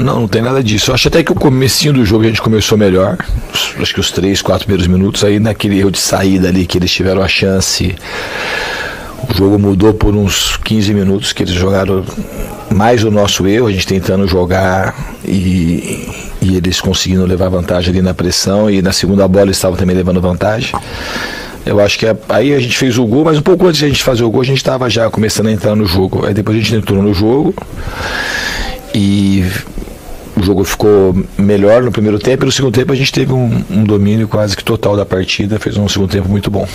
Não tem nada disso. Eu acho até que o comecinho do jogo a gente começou melhor. Acho que os 3, 4 primeiros minutos aí, naquele erro de saída ali que eles tiveram a chance. O jogo mudou por uns 15 minutos que eles jogaram mais o nosso erro, a gente tentando jogar e eles conseguindo levar vantagem ali na pressão, e na segunda bola eles estavam também levando vantagem. Eu acho que aí a gente fez o gol, mas um pouco antes de a gente fazer o gol a gente estava já começando a entrar no jogo. Aí depois a gente entrou no jogo e o jogo ficou melhor no primeiro tempo, e no segundo tempo a gente teve um domínio quase que total da partida, fez um segundo tempo muito bom.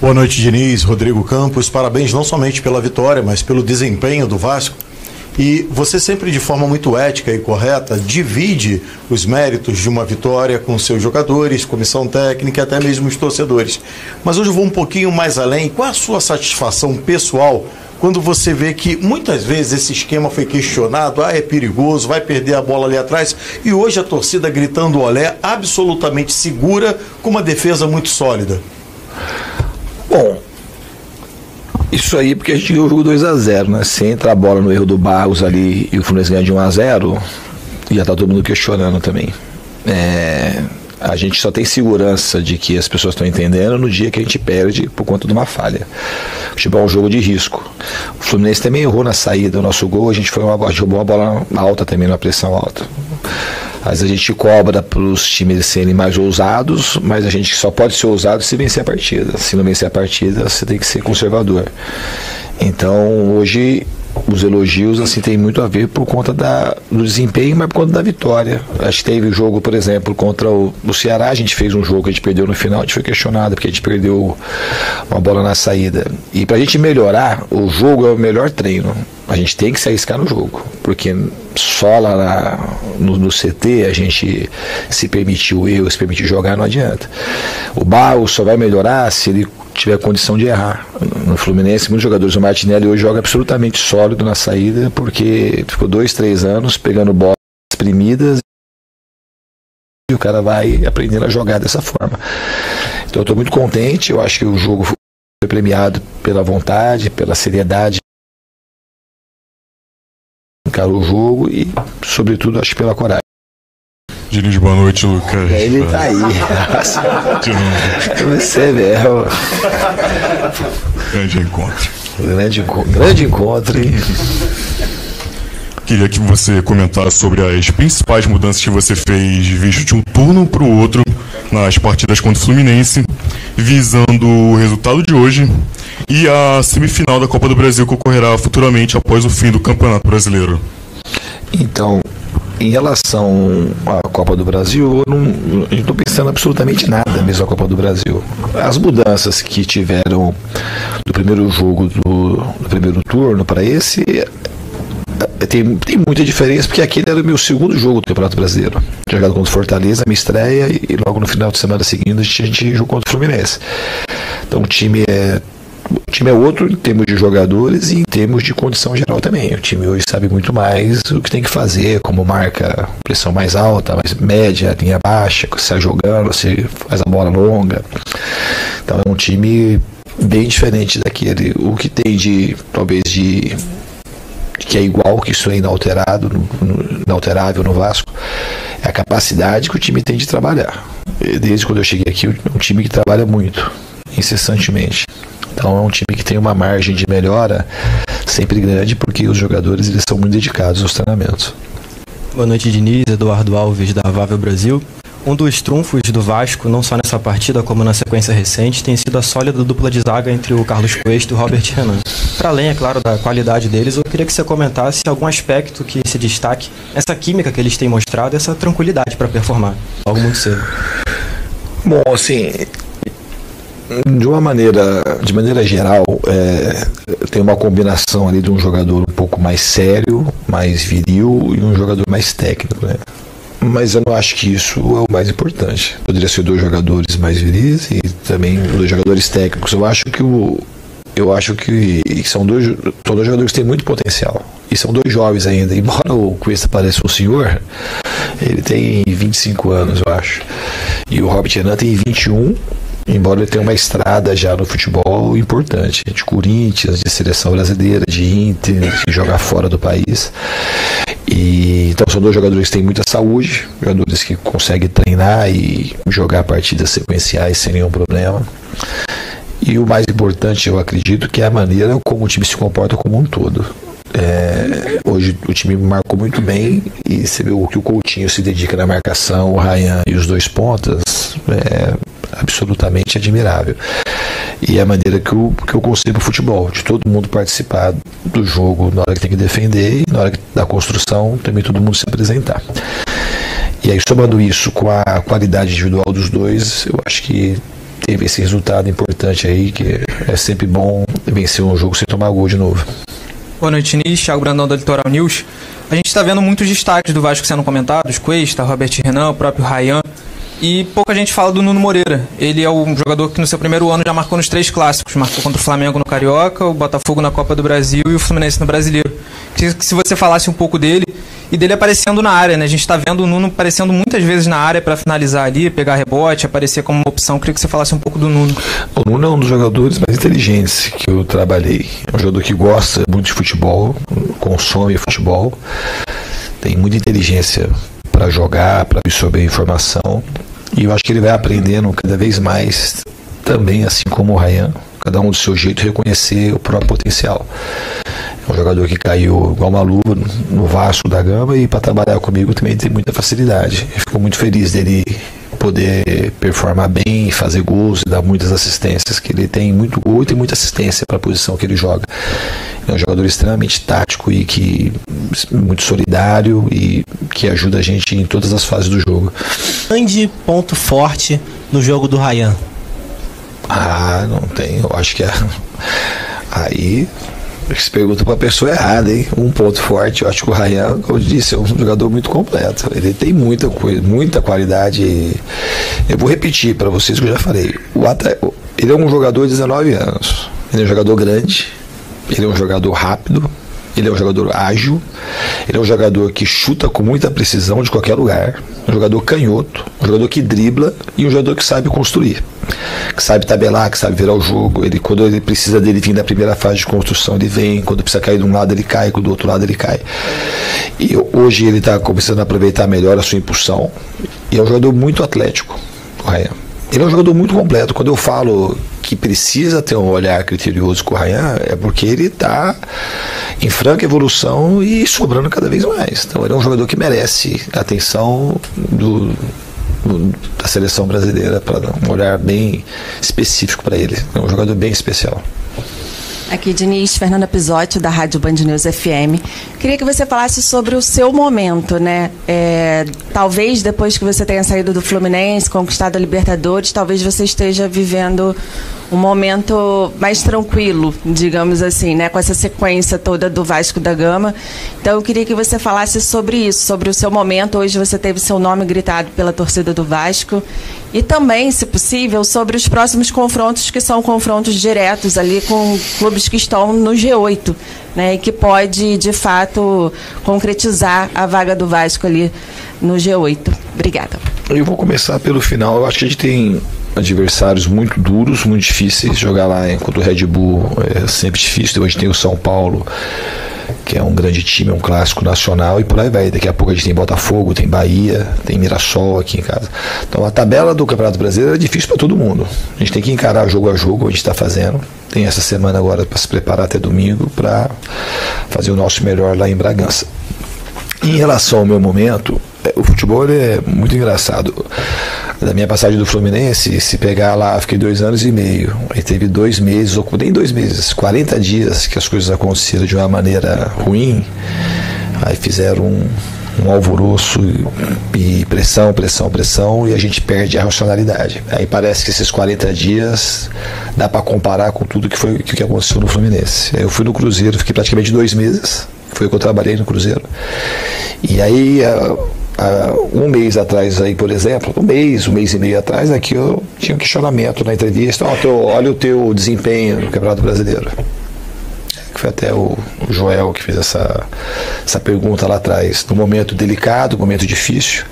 Boa noite, Diniz, Rodrigo Campos, parabéns não somente pela vitória, mas pelo desempenho do Vasco. E você sempre, de forma muito ética e correta, divide os méritos de uma vitória com seus jogadores, comissão técnica e até mesmo os torcedores. Mas hoje eu vou um pouquinho mais além. Qual é a sua satisfação pessoal quando você vê que muitas vezes esse esquema foi questionado, é perigoso, vai perder a bola ali atrás, e hoje a torcida gritando olé, absolutamente segura, com uma defesa muito sólida? Bom, isso aí porque a gente ganhou o jogo 2-0, né? Se entra a bola no erro do Barros ali e o Fluminense ganha de 1-0, já tá todo mundo questionando também. A gente só tem segurança de que as pessoas estão entendendo no dia que a gente perde por conta de uma falha. O futebol é um jogo de risco. O Fluminense também errou na saída do nosso gol, a gente roubou uma bola alta também, numa pressão alta. Às vezes a gente cobra para os times serem mais ousados, mas a gente só pode ser ousado se vencer a partida. Se não vencer a partida, você tem que ser conservador. Então, hoje, os elogios assim, tem muito a ver por conta do desempenho, mas por conta da vitória. Acho que teve jogo, por exemplo, contra o Ceará, a gente fez um jogo que a gente perdeu no final, a gente foi questionado porque a gente perdeu uma bola na saída. E para a gente melhorar, o jogo é o melhor treino. A gente tem que se arriscar no jogo, porque só lá no CT a gente se permitir o erro, se permitir jogar, não adianta. O Barros só vai melhorar se ele tiver condição de errar. No Fluminense, muitos jogadores, o Martinelli hoje joga absolutamente sólido na saída, porque ficou 2, 3 anos pegando bolas exprimidas e o cara vai aprendendo a jogar dessa forma. Então eu estou muito contente, eu acho que o jogo foi premiado pela vontade, pela seriedade, encarou o jogo e, sobretudo, acho que pela coragem. Diniz, boa noite, Lucas. Ele tá aí. De novo. Você mesmo. Grande encontro. Grande encontro, hein? Queria que você comentasse sobre as principais mudanças que você fez, visto de um turno para o outro, nas partidas contra o Fluminense, visando o resultado de hoje e a semifinal da Copa do Brasil que ocorrerá futuramente após o fim do Campeonato Brasileiro. Então, em relação à Copa do Brasil, eu não estou pensando absolutamente nada mesmo na Copa do Brasil. As mudanças que tiveram do primeiro jogo do primeiro turno para esse, tem muita diferença, porque aquele era o meu segundo jogo do Campeonato Brasileiro. Tinha jogado contra o Fortaleza, minha estreia, e logo no final de semana seguinte a gente jogou contra o Fluminense. Então o time é outro em termos de jogadores e em termos de condição geral também. O time hoje sabe muito mais o que tem que fazer, como marca pressão mais alta, mais média, linha baixa, se sai jogando, se faz a bola longa. Então é um time bem diferente daquele. O que tem talvez que é igual, que isso é inalterável no Vasco, é a capacidade que o time tem de trabalhar. Desde quando eu cheguei aqui, é um time que trabalha muito, incessantemente. Então é um time que tem uma margem de melhora sempre grande, porque os jogadores eles são muito dedicados aos treinamentos. Boa noite, Diniz. Eduardo Alves, da Vável Brasil. Um dos trunfos do Vasco, não só nessa partida como na sequência recente, tem sido a sólida dupla de zaga entre o Carlos Cuesta e o Robert Renan. Para além, é claro, da qualidade deles, eu queria que você comentasse algum aspecto que se destaque, essa química que eles têm mostrado, essa tranquilidade para performar, logo muito cedo. Bom, assim, de maneira geral, tem uma combinação ali de um jogador um pouco mais sério, mais viril, e um jogador mais técnico, né? Mas eu não acho que isso é o mais importante. Poderia ser 2 jogadores mais viris e também 2 jogadores técnicos. Eu acho que são dois jogadores que têm muito potencial. E são 2 jovens ainda. Embora o Cuesta pareça um senhor, ele tem 25 anos, eu acho. E o Robert Renan tem 21, embora ele tenha uma estrada já no futebol importante. De Corinthians, de seleção brasileira, de Inter, de jogar fora do país. E Então são dois jogadores que têm muita saúde, jogadores que conseguem treinar e jogar partidas sequenciais sem nenhum problema. E o mais importante, eu acredito, que é a maneira como o time se comporta como um todo. Hoje o time marcou muito bem e você vê o que o Coutinho se dedica na marcação, o Ryan e os dois pontas, é absolutamente admirável. E a maneira que eu concebo o futebol, de todo mundo participar do jogo na hora que tem que defender e na hora da construção também todo mundo se apresentar. E aí, somando isso com a qualidade individual dos dois, eu acho que teve esse resultado importante aí, que é sempre bom vencer um jogo sem tomar gol de novo. Boa noite, Nis. Thiago Brandão, do Litoral News. A gente está vendo muitos destaques do Vasco sendo comentados, Cuesta, Robert Renan, o próprio Ryan, e pouca gente fala do Nuno Moreira. Ele é um jogador que no seu primeiro ano já marcou nos 3 clássicos, marcou contra o Flamengo no Carioca, o Botafogo na Copa do Brasil e o Fluminense no Brasileiro. Queria que se você falasse um pouco dele e dele aparecendo na área, né? A gente está vendo o Nuno aparecendo muitas vezes na área para finalizar ali, pegar rebote, aparecer como uma opção. Queria que você falasse um pouco do Nuno. O Nuno é um dos jogadores mais inteligentes que eu trabalhei. É um jogador que gosta muito de futebol, consome futebol, tem muita inteligência para jogar, para absorver informação. E eu acho que ele vai aprendendo cada vez mais também, assim como o Ryan, cada um do seu jeito, reconhecer o próprio potencial. É um jogador que caiu igual uma luva no Vasco da Gama e para trabalhar comigo também tem muita facilidade. Eu fico muito feliz dele poder performar bem, fazer gols e dar muitas assistências, que ele tem muito gol e tem muita assistência para a posição que ele joga. É um jogador extremamente tático e muito solidário e que ajuda a gente em todas as fases do jogo. Grande ponto forte no jogo do Ryan? Não tem, eu acho que aí se pergunta para a pessoa errada, hein? Um ponto forte, eu acho que o Ryan, como eu disse, é um jogador muito completo. Ele tem muita coisa, muita qualidade. Eu vou repetir para vocês o que eu já falei. Ele é um jogador de 19 anos. Ele é um jogador grande, ele é um jogador rápido, ele é um jogador ágil, ele é um jogador que chuta com muita precisão de qualquer lugar, um jogador canhoto, um jogador que dribla e um jogador que sabe construir, que sabe tabelar, que sabe virar o jogo. Quando ele precisa dele vir da primeira fase de construção, ele vem. Quando precisa cair de um lado, ele cai. Do outro lado, ele cai. E hoje ele está começando a aproveitar melhor a sua impulsão. E é um jogador muito atlético, o Ryan. Ele é um jogador muito completo. Quando eu falo que precisa ter um olhar criterioso com o Ryan, é porque ele está em franca evolução e sobrando cada vez mais. Então ele é um jogador que merece a atenção da seleção brasileira, para dar um olhar bem específico para ele. É um jogador bem especial. Aqui, Diniz, Fernanda Pisotti, da Rádio Band News FM. Queria que você falasse sobre o seu momento, né? Talvez depois que você tenha saído do Fluminense, conquistado a Libertadores, talvez você esteja vivendo um momento mais tranquilo, digamos assim, né? Com essa sequência toda do Vasco da Gama. Então, eu queria que você falasse sobre isso, sobre o seu momento. Hoje você teve seu nome gritado pela torcida do Vasco. E também, se possível, sobre os próximos confrontos, que são confrontos diretos ali com clubes que estão no G8, né? E que pode, de fato, concretizar a vaga do Vasco ali no G8. Obrigada. Eu vou começar pelo final. Eu acho que a gente tem adversários muito duros, muito difíceis. Jogar lá contra o Red Bull é sempre difícil. Hoje tem o São Paulo, que é um grande time, um clássico nacional, e por aí vai. Daqui a pouco a gente tem Botafogo, tem Bahia, tem Mirassol aqui em casa. Então a tabela do Campeonato Brasileiro é difícil para todo mundo. A gente tem que encarar jogo a jogo, a gente está fazendo. Tem essa semana agora para se preparar até domingo para fazer o nosso melhor lá em Bragança. Em relação ao meu momento, o futebol é muito engraçado. Da minha passagem do Fluminense, se pegar lá, fiquei 2 anos e meio. Aí teve 2 meses, ou nem 2 meses, 40 dias que as coisas aconteceram de uma maneira ruim. Aí fizeram um alvoroço e pressão, e a gente perde a racionalidade. Aí parece que esses 40 dias dá para comparar com tudo que aconteceu no Fluminense. Aí eu fui no Cruzeiro, fiquei praticamente 2 meses. Foi o que eu trabalhei no Cruzeiro. E aí, um mês atrás, aí, por exemplo, um mês e meio atrás, aqui eu tinha um questionamento na entrevista. Olha o teu desempenho no Campeonato Brasileiro. Foi até o Joel que fez essa pergunta lá atrás. Num momento delicado, momento difícil,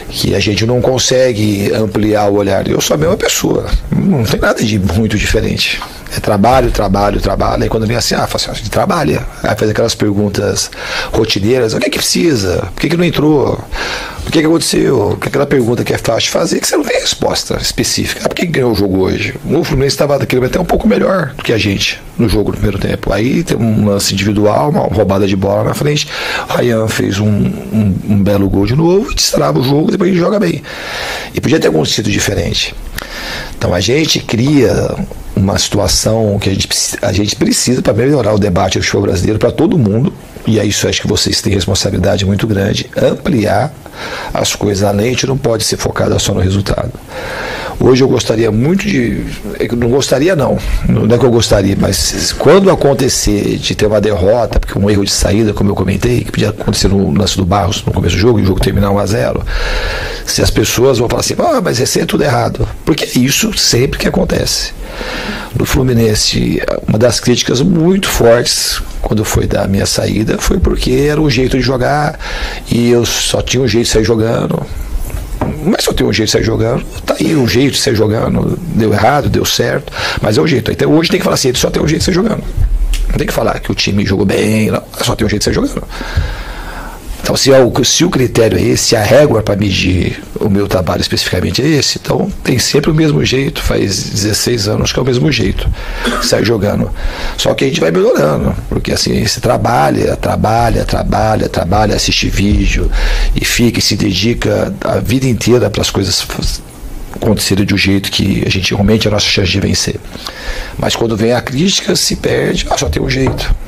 que a gente não consegue ampliar o olhar. Eu sou a mesma pessoa, não tem nada de muito diferente. É trabalho, trabalho, trabalho. Aí quando vem assim, fala assim, a gente trabalha. Aí faz aquelas perguntas rotineiras, o que é que precisa? Por que não entrou? O que aconteceu? Aquela pergunta que é fácil de fazer, que você não tem resposta específica. Por que ganhou o jogo hoje? O Fluminense estava daquele até um pouco melhor do que a gente no jogo no primeiro tempo. Aí tem um lance individual, uma roubada de bola na frente. O Ryan fez um belo gol de novo, destrava o jogo, depois a gente joga bem. E podia ter acontecido diferente. Então a gente cria uma situação que a gente precisa para melhorar o debate do futebol brasileiro para todo mundo, e é isso, acho que vocês têm responsabilidade muito grande, ampliar as coisas. A lente não pode ser focada só no resultado. Hoje eu gostaria muito não gostaria não é que eu gostaria, mas quando acontecer de ter uma derrota, porque um erro de saída, como eu comentei, que podia acontecer no lance do Barros no começo do jogo, e o jogo terminar 1-0, se as pessoas vão falar assim, mas esse é tudo errado, porque isso sempre que acontece. No Fluminense, uma das críticas muito fortes quando foi da minha saída foi porque era o jeito de jogar e eu só tinha um jeito de sair jogando. Mas só tem um jeito de sair jogando, tá aí um jeito de sair jogando, deu errado, deu certo, mas é o jeito. Então hoje tem que falar assim, ele só tem um jeito de sair jogando. Não tem que falar que o time jogou bem, não, só tem um jeito de sair jogando. Então se o critério é esse, se a régua para medir o meu trabalho especificamente é esse, então tem sempre o mesmo jeito, faz 16 anos que é o mesmo jeito, sai jogando. Só que a gente vai melhorando, porque assim, você trabalha, assiste vídeo e fica e se dedica a vida inteira para as coisas acontecerem de um jeito que a gente realmente é a nossa chance de vencer. Mas quando vem a crítica, se perde, só tem um jeito.